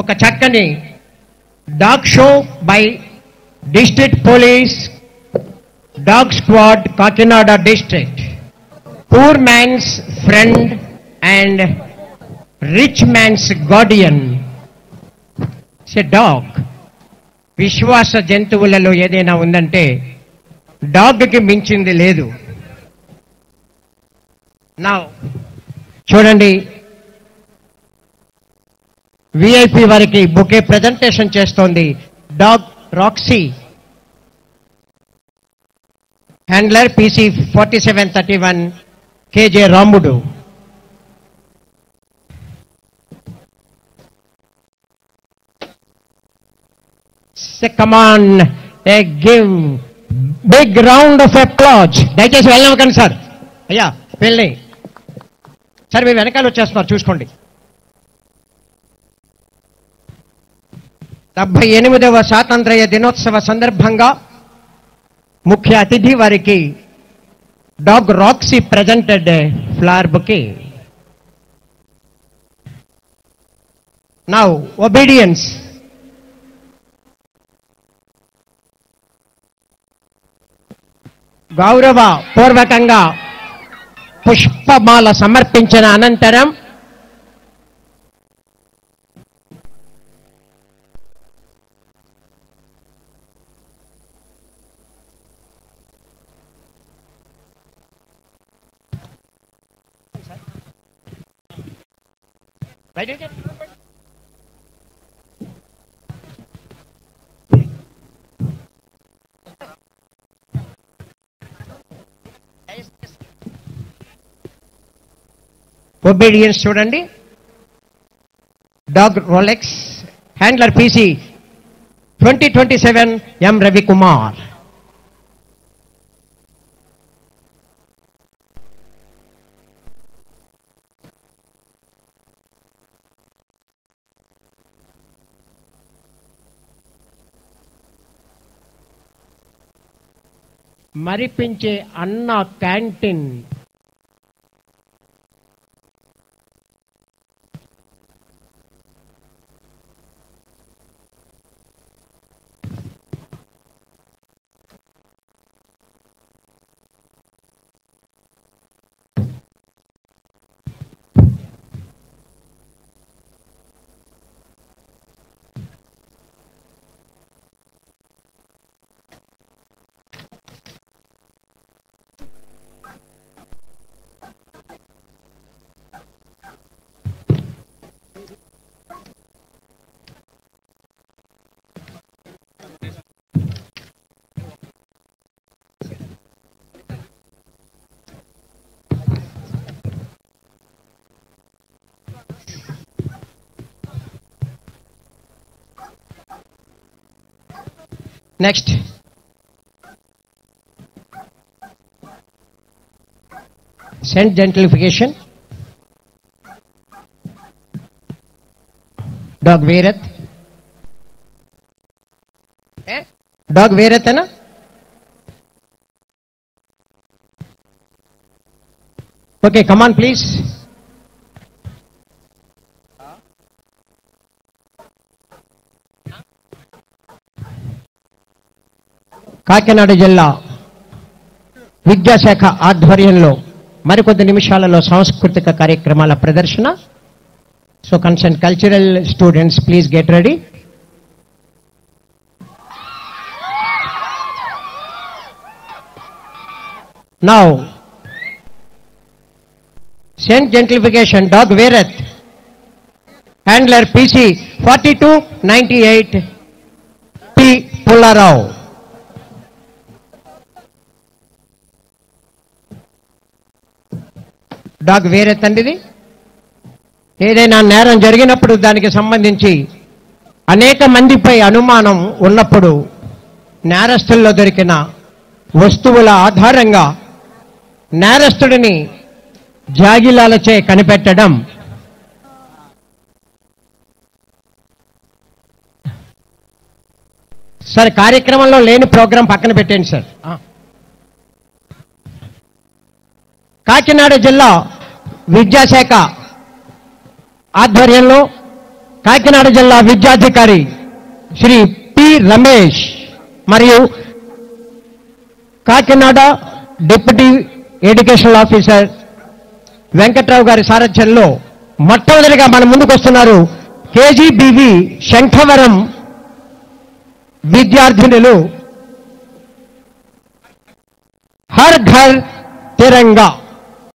ఒక చక్కని dog show by district police dog squad Kakinada district. Poor man's friend and rich man's guardian it's a dog. విశ్వాస జంతువులలో ఏదైనా ఉందంటే డాగ్కి మించింది లేదు. నా చూడండి, విఐపి వారికి బొకే ప్రజెంటేషన్ చేస్తోంది dog Roxy, handler PC 4731 KJ రాముడు. Come on, give big round of applause. దయచేసి వెళ్ళనివ్వకండి సార్. అయ్యా వెళ్ళి సార్, మీ వెనకాల వచ్చేస్తున్నారు చూసుకోండి. 78వ స్వాతంత్ర్య దినోత్సవ సందర్భంగా ముఖ్య అతిథి వారికి dog Roxy presented flower bouquet. Now obedience. గౌరవ పూర్వకంగా పుష్పమాల సమర్పించిన అనంతరం ఒబీడియన్స్ చూడండి. Dog Rolex, handler PC 2027 M Ravikumar. మరిపించే Anna canteen. Next scent identification. Dog Virat. Dog Virat అనా? Okay, come on please. కాకినాడ జిల్లా విద్యాశాఖ ఆధ్వర్యంలో మరికొద్ది నిమిషాలలో సాంస్కృతిక కార్యక్రమాల ప్రదర్శన. So concern cultural students please get ready. Now scent identification dog Virat, handler PC 4298 P Pullarao. Dog Virat అండిది. ఏదైనా నేరం జరిగినప్పుడు దానికి సంబంధించి అనేక మందిపై అనుమానం ఉన్నప్పుడు నేరస్తుల్లో దొరికిన వస్తువుల ఆధారంగా నేరస్తుడిని జాగిలాలచే కనిపెట్టడం సార్. కార్యక్రమంలో లేని ప్రోగ్రాం పక్కన పెట్టండి సార్. కాకినాడ జిల్లా విద్యాశాఖ ఆధ్వర్యంలో కాకినాడ జిల్లా విద్యాధికారి శ్రీ పి రమేష్ మరియు Kakinada deputy educational officer Venkatrao గారి సారథ్యంలో మొట్టమొదటిగా మన ముందుకు వస్తున్నారు కేజీబీవి శంఖవరం విద్యార్థినులు హర్ ఘర్ తిరంగా.